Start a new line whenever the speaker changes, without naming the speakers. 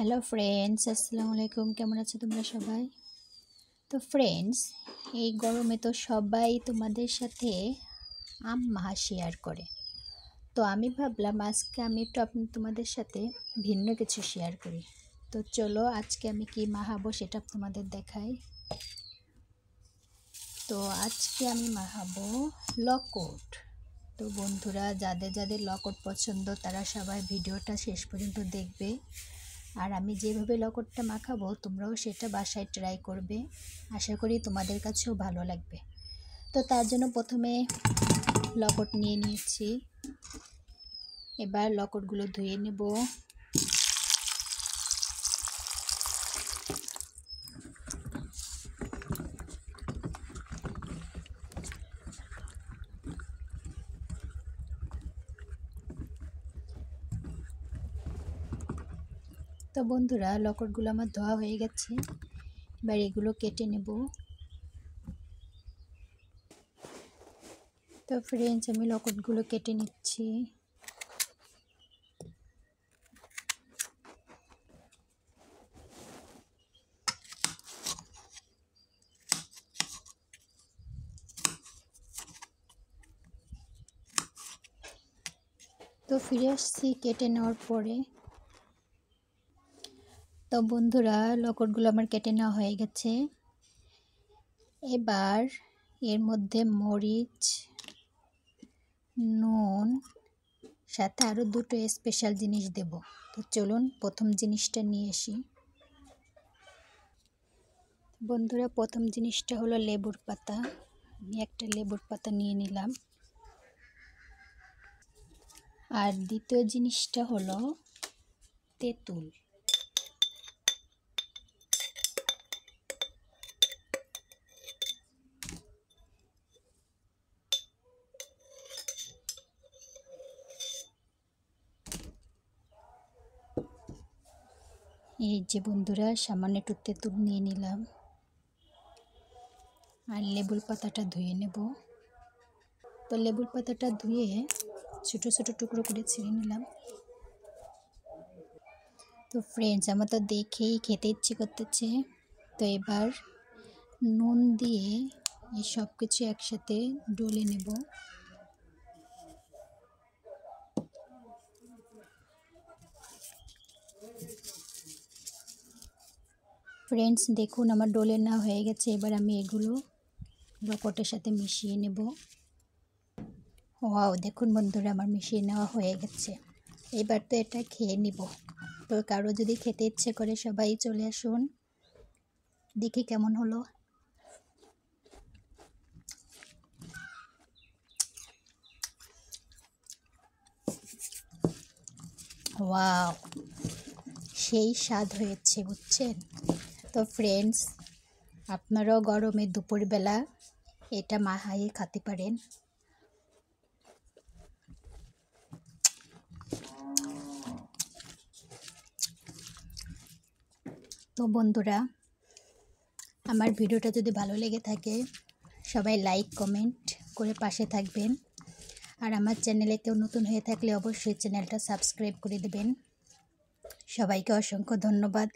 Hello friends, আসসালামু আলাইকুম। কেমন আছো তোমরা সবাই? তো ফ্রেন্ডস, এই গরমে তো সবাই তোমাদের সাথে আম মাখা শেয়ার করে। তো আমি ভাবলাম আজকে আমি একটু তোমাদের সাথে ভিন্ন কিছু শেয়ার করি। তো চলো আজকে আমি কি মাখাবো সেটা তোমাদের দেখাই। তো আজকে আমি মাখাবো লকট। তো বন্ধুরা, যাদের যাদের লকট পছন্দ তারা সবাই ভিডিওটা শেষ পর্যন্ত দেখবে। আর আমি যেভাবে লকটটা মাখাবো তোমরাও সেটা বাসায় ট্রাই করবে। আশা করি তোমাদের কাছেও ভালো লাগবে। তো তার জন্য প্রথমে লকট নিয়ে নিয়েছি। এবার লকটগুলো ধুয়ে নেব। তো বন্ধুরা, লকটগুলো আমার ধোয়া হয়ে গেছে। এবার এগুলো কেটে নেব। তো ফ্রেন্ডস, আমি লকটগুলো কেটে নিচ্ছি। তো ফিরে আসছি কেটে নেওয়ার পরে। তো বন্ধুরা, লকটগুলো আমার কেটে নেওয়া হয়ে গেছে। এবার এর মধ্যে মরিচ, নুন, সাথে আরও দুটো স্পেশাল জিনিস দেব। তো চলুন প্রথম জিনিসটা নিয়ে আসি। বন্ধুরা, প্রথম জিনিসটা হলো লেবুর পাতা। আমি একটা লেবুর পাতা নিয়ে নিলাম। আর দ্বিতীয় জিনিসটা হলো তেঁতুল। এই যে বন্ধুরা, সামান্য একটু তেঁতুল নিয়ে নিলাম। আর লেবুর পাতাটা ধুয়ে নেব। তো লেবুর পাতাটা ধুয়ে ছোটো ছোটো টুকরো করে ছিঁড়ে নিলাম। তো ফ্রেন্ডস, আমার তো দেখেই খেতে ইচ্ছে করতেছে। তো এবার নুন দিয়ে এই সব কিছু একসাথে ডলে নেব। ফ্রেন্ডস দেখুন, আমার ডলে নেওয়া হয়ে গেছে। এবার আমি এগুলো লকটের সাথে মিশিয়ে নেব। ওয়াও, দেখুন বন্ধুরা, আমার মিশিয়ে নেওয়া হয়ে গেছে। এবার তো এটা খেয়ে নিব। তো কারো যদি খেতে ইচ্ছে করে সবাই চলে আসুন, দেখি কেমন হলো। ওয়াও, সেই স্বাদ হয়েছে, বুঝছেন? তো ফ্রেন্ডস, আপনারাও গরমে দুপুরবেলা এটা মাখাইয়ে খেতে পারেন। তো বন্ধুরা, আমার ভিডিওটা যদি ভালো লেগে থাকে সবাই লাইক কমেন্ট করে পাশে থাকবেন। আর আমার চ্যানেলে কেউ নতুন হয়ে থাকলে অবশ্যই চ্যানেলটা সাবস্ক্রাইব করে দেবেন। সবাইকে অসংখ্য ধন্যবাদ।